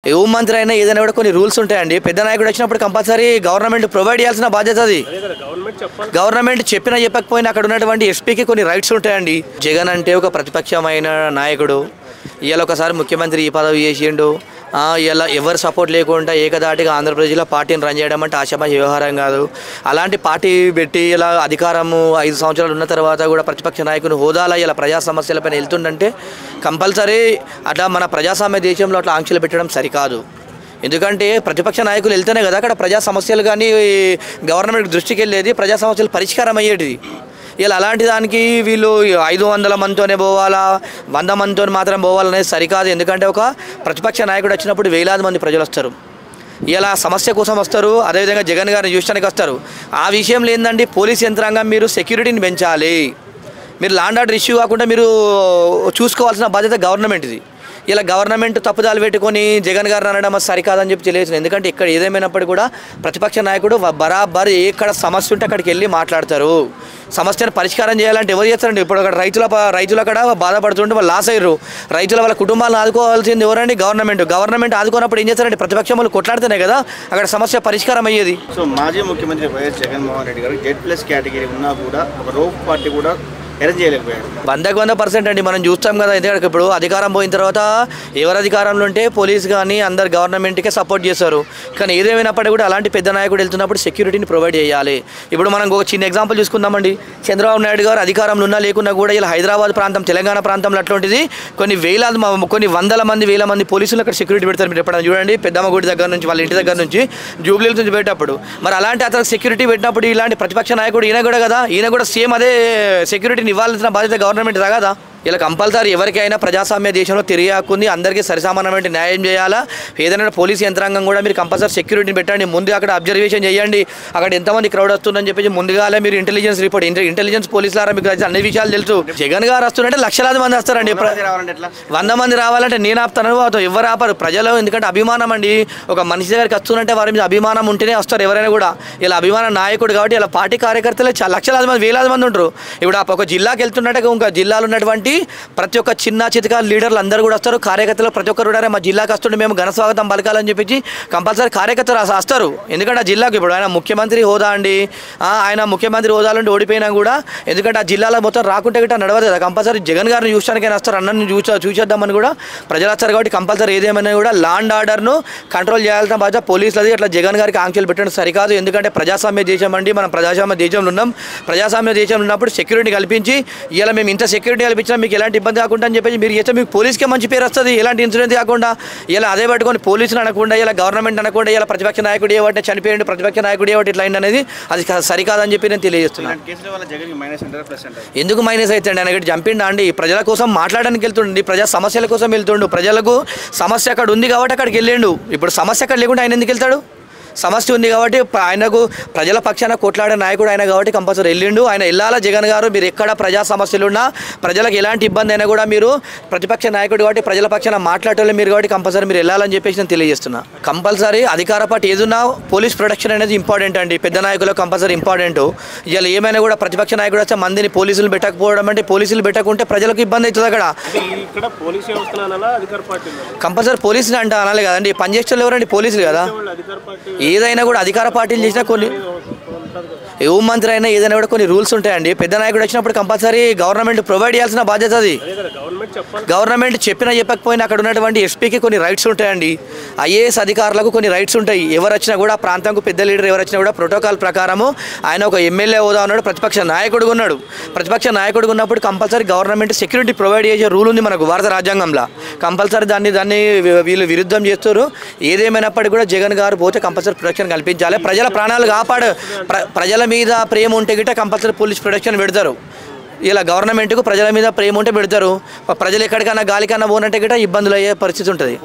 ఏ మంత్రి అయినా ఏదైనా కూడా కొన్ని రూల్స్ ఉంటాయండి. పెద్ద నాయకుడు వచ్చినప్పుడు కంపల్సరీ గవర్నమెంట్ ప్రొవైడ్ చేయాల్సిన బాధ్యత అది. గవర్నమెంట్ చెప్పినా చెప్పకపోయినా అక్కడ ఉన్నటువంటి ఎస్పీకి కొన్ని రైట్స్ ఉంటాయండి. జగన్ అంటే ఒక ప్రతిపక్షమైన నాయకుడు. ఇవాళ ఒకసారి ముఖ్యమంత్రి ఈ పదవి చేసిండు. ఇలా ఎవరు సపోర్ట్ లేకుండా ఏకదాటిగా ఆంధ్రప్రదేశ్లో పార్టీని రన్ చేయడం అంటే ఆశామాషి వ్యవహారం కాదు. అలాంటి పార్టీ పెట్టి ఇలా అధికారము 5 సంవత్సరాలు ఉన్న తర్వాత కూడా ప్రతిపక్ష నాయకుని హోదాలో ఇలా ప్రజా సమస్యలపైన వెళ్తుందంటే కంపల్సరీ అట్లా మన ప్రజాస్వామ్య దేశంలో అట్లా ఆంక్షలు పెట్టడం సరికాదు. ఎందుకంటే ప్రతిపక్ష నాయకులు వెళ్తేనే కదా అక్కడ ప్రజా సమస్యలు కానీ గవర్నమెంట్ దృష్టికి వెళ్ళేది, ప్రజా సమస్యలు పరిష్కారం అయ్యేది. ఇలా అలాంటి దానికి వీళ్ళు 500 మందితోనే పోవాలా, 100 మందితో మాత్రం పోవాలనేది సరికాదు. ఎందుకంటే ఒక ప్రతిపక్ష నాయకుడు వచ్చినప్పుడు వేలాది మంది ప్రజలు వస్తారు. ఇలా సమస్య కోసం వస్తారు, అదేవిధంగా జగన్ గారిని చూడడానికి వస్తారు. ఆ విషయంలో ఏంటంటే పోలీస్ యంత్రాంగం మీరు సెక్యూరిటీని పెంచాలి. మీరు లాండ్ ఆర్డర్ ఇష్యూ కాకుండా మీరు చూసుకోవాల్సిన బాధ్యత గవర్నమెంట్ది. ఇలా గవర్నమెంట్ తప్పుదాలు పెట్టుకొని జగన్ గారిని అనడం సరికాదని చెప్పి తెలియదు. ఎందుకంటే ఇక్కడ ఏదేమైనప్పటికీ కూడా ప్రతిపక్ష నాయకుడు బరాబర్ ఎక్కడ సమస్య ఉంటే అక్కడికి వెళ్ళి మాట్లాడతారు. సమస్యను పరిష్కారం చేయాలంటే ఎవరు చేస్తారండి? ఇప్పుడు అక్కడ రైతులు అక్కడ బాధపడుతుంటే వాళ్ళు లాస్ అయ్యారు. రైతుల వాళ్ళ కుటుంబాలను ఆదుకోవాల్సింది ఎవరండి? గవర్నమెంట్ ఆదుకున్నప్పుడు ఏం చేస్తారంటే ప్రతిపక్షం వాళ్ళు కొట్లాడితేనే కదా అక్కడ సమస్య పరిష్కారం అయ్యేది. సో మాజీ ముఖ్యమంత్రి వైఎస్ జగన్మోహన్ రెడ్డి గారు Z+ కేటగిరీ ఉన్నా కూడా ఒక రోప్ పార్టీ కూడా అరేంజ్ చేయలేకపోయారు. 100% అండి. మనం చూస్తాం కదా. ఎందుకంటే ఇప్పుడు అధికారం పోయిన తర్వాత ఎవరు అధికారంలో ఉంటే పోలీస్ కానీ అందరు గవర్నమెంట్కే సపోర్ట్ చేస్తారు. కానీ ఏదేమైనప్పటికీ కూడా అలాంటి పెద్ద నాయకుడు వెళ్తున్నప్పుడు సెక్యూరిటీని ప్రొవైడ్ చేయాలి. ఇప్పుడు మనం ఒక చిన్న ఎగ్జాంపుల్ చూసుకుందామండి. చంద్రబాబు నాయుడు గారు అధికారంలో ఉన్నా లేకున్నా కూడా ఇలా హైదరాబాద్ ప్రాంతం, తెలంగాణ ప్రాంతంలో అట్లాంటిది కొన్ని వందల మంది, వేల మంది పోలీసులు అక్కడ సెక్యూరిటీ పెడతారు. మీరు ఎప్పుడైనా చూడండి, పెద్దమ్మ గుడి దగ్గర నుంచి, వాళ్ళ ఇంటి దగ్గర నుంచి, జూబ్లీ నుంచి పెట్టేటప్పుడు మరి అలాంటి అతనికి సెక్యూరిటీ పెట్టినప్పుడు ఇలాంటి ప్రతిపక్ష నాయకుడు ఈయన కూడా కదా, ఈయన కూడా సేమ్ అదే సెక్యూరిటీ ఇవ్వాల్సిన బాధ్యత గవర్నమెంట్ కదా. ఇలా కంపల్సరీ ఎవరికైనా ప్రజాస్వామ్య దేశంలో తిరిగాకుంది, అందరికీ సరిసమానమైన న్యాయం చేయాలా. ఏదైనా పోలీస్ యంత్రాంగం కూడా మీరు కంపల్సరీ సెక్యూరిటీని పెట్టండి. ముందు అక్కడ అబ్జర్వేషన్ చేయండి, అక్కడ ఎంతమంది క్రౌడ్ వస్తుందని చెప్పేసి ముందుగానే మీరు ఇంటెలిజెన్స్ రిపోర్ట్, ఇంటెలిజెన్స్ పోలీసులారా మీకు అన్ని విషయాలు తెలుసు. జగన్ గారు వస్తుందంటే లక్షలాది మంది వస్తారండి. 100 మంది రావాలంటే నేను ఆపుతాను, ఎవరు ఆపరు ప్రజలు. ఎందుకంటే అభిమానం అండి. ఒక మనిషి దగ్గరికి వస్తుందంటే వారి మీద అభిమానం ఉంటేనే వస్తారు ఎవరైనా కూడా. ఇలా అభిమాన నాయకుడు కాబట్టి ఇలా పార్టీ కార్యకర్తలే లక్షలాది మంది, వేలాది మంది ఉంటారు. ఇప్పుడు ఒక జిల్లాకి వెళ్తున్నట్టే ఇంకా జిల్లాలో ఉన్నటువంటి ప్రతి ఒక్క చిన్న చితక లీడర్లు అందరూ కూడా వస్తారు. కార్యకర్తలు ప్రతి ఒక్కరు కూడా మా జిల్లాకి వస్తుంటే మేము ఘన స్వాగతం పలకాలని చెప్పి కంపల్సరీ కార్యకర్తలు వస్తారు. ఎందుకంటే ఆ జిల్లాకి ఇప్పుడు ఆయన ముఖ్యమంత్రి హోదా అండి, ఆయన ముఖ్యమంత్రి హోదా నుండి ఓడిపోయినా కూడా ఎందుకంటే ఆ జిల్లాలో మొత్తం రాకుంటే గిట్ట నడవదు కదా. కంపల్సరీ జగన్ గారిని చూడడానికైనా వస్తారు, అన్నని చూసేద్దామని కూడా ప్రజలు వస్తారు. కాబట్టి కంపల్సరీ ఏదేమైనా కూడా లాండ్ ఆర్డర్ను కంట్రోల్ చేయాల్సిన బాధ్యత పోలీసులది. అట్లా జగన్ గారికి ఆంక్షలు పెట్టడం సరికాదు. ఎందుకంటే ప్రజాస్వామ్య దేశం అండి, మనం ప్రజాస్వామ్య దేశంలో ఉన్నాం. ప్రజాస్వామ్య దేశంలో ఉన్నప్పుడు సెక్యూరిటీ కల్పించి ఇలా మేము ఇంత సెక్యూరిటీ కల్పించినా మీకు ఎలాంటి ఇబ్బంది కాకుండా అని చెప్పేసి మీరు చేస్తే మీకు పోలీస్కే మంచి పేరు వస్తుంది. ఎలాంటి ఇన్సిడెంట్ కాకుండా ఇలా అదే పట్టుకొని పోలీసులు అనకుండా, ఇలా గవర్నమెంట్ అనకుండా, ఇలా ప్రతిపక్ష నాయకుడు ఏవాటి చనిపోయింది, ప్రతిపక్ష నాయకుడు ఏవాటి ఇట్లా అయింది అనేది అది సరికాదని చెప్పి నేను తెలియజేస్తున్నాను. ఎందుకు మైనస్ అవుతుంది? ఆయన చంపిండా అండి? ప్రజల కోసం మాట్లాడడానికి వెళ్తుండండి, ప్రజా సమస్యల కోసం వెళ్తుండు. ప్రజలకు సమస్య అక్కడ ఉంది కాబట్టి అక్కడికి వెళ్ళిండు. ఇప్పుడు సమస్య అక్కడ లేకుండా ఆయన ఎందుకు వెళ్తాడు? సమస్య ఉంది కాబట్టి ఆయనకు ప్రజల పక్షాన కొట్లాడే నాయకుడు ఆయన కాబట్టి కంపల్సరీ వెళ్ళిండు. ఆయన వెళ్ళాలా. జగన్ గారు మీరు ఎక్కడ ప్రజా సమస్యలు ఉన్నా, ప్రజలకు ఎలాంటి ఇబ్బంది అయినా కూడా మీరు ప్రతిపక్ష నాయకుడు కాబట్టి ప్రజల పక్షాన మాట్లాడటం మీరు కాబట్టి కంపల్సరీ మీరు వెళ్ళాలని చెప్పేసి నేను తెలియజేస్తున్నా. కంపల్సరీ అధికార పార్టీ ఏదున్నా పోలీస్ ప్రొటెక్షన్ అనేది ఇంపార్టెంట్ అండి. పెద్ద నాయకులకు కంపల్సరీ ఇంపార్టెంట్. ఇలా ఏమైనా కూడా ప్రతిపక్ష నాయకుడు వస్తే మందిని పోలీసులు పెట్టకపోవడం అంటే పోలీసులు పెట్టకుంటే ప్రజలకు ఇబ్బంది అవుతుంది. అక్కడ కంపల్సరీ పోలీసులు అంటే అనాలి కదండి. పనిచేసేవాళ్ళు ఎవరండి? పోలీసులు కదా. ఏదైనా కూడా అధికార పార్టీలు చేసినా కొన్ని ఏ మంత్రి అయినా ఏదైనా కూడా కొన్ని రూల్స్ ఉంటాయండి. పెద్ద నాయకుడు వచ్చినప్పుడు కంపల్సరీ గవర్నమెంట్ ప్రొవైడ్ చేయాల్సిన బాధ్యత అది. గవర్నమెంట్ చెప్పినా చెప్పకపోయినా అక్కడ ఉన్నటువంటి ఎస్పీకి కొన్ని రైట్స్ ఉంటాయండి. IAS అధికారులకు కొన్ని రైట్స్ ఉంటాయి. ఎవరు వచ్చినా కూడా ప్రాంతంకు పెద్ద లీడర్ ఎవరు వచ్చినా కూడా ప్రోటోకాల్ ప్రకారము ఆయన ఒక ఎమ్మెల్యే హోదా ఉన్నాడు, ప్రతిపక్ష నాయకుడుగా ఉన్నాడు. ప్రతిపక్ష నాయకుడుగా ఉన్నప్పుడు కంపల్సరీ గవర్నమెంట్ సెక్యూరిటీ ప్రొవైడ్ చేసే రూల్ ఉంది మనకు భారత రాజ్యాంగంలో. కంపల్సరీ దాన్ని వీళ్ళు విరుద్ధం చేస్తారు. ఏదేమైనప్పటికీ కూడా జగన్ గారు పోతే కంపల్సరీ ప్రొటెక్షన్ కల్పించాలి. ప్రజల ప్రాణాలు కాపాడు, ప్రజల మీద ప్రేమ ఉంటే గిట్ట కంపల్సరీ పోలీస్ ప్రొటెక్షన్ పెడతారు. ఇలా గవర్నమెంట్కు ప్రజల మీద ప్రేమ ఉంటే పెడతారు. ప్రజలు ఎక్కడికైనా గాలికన్నా పోనంటే గిట్ట ఇబ్బందులు అయ్యే పరిస్థితి ఉంటుంది.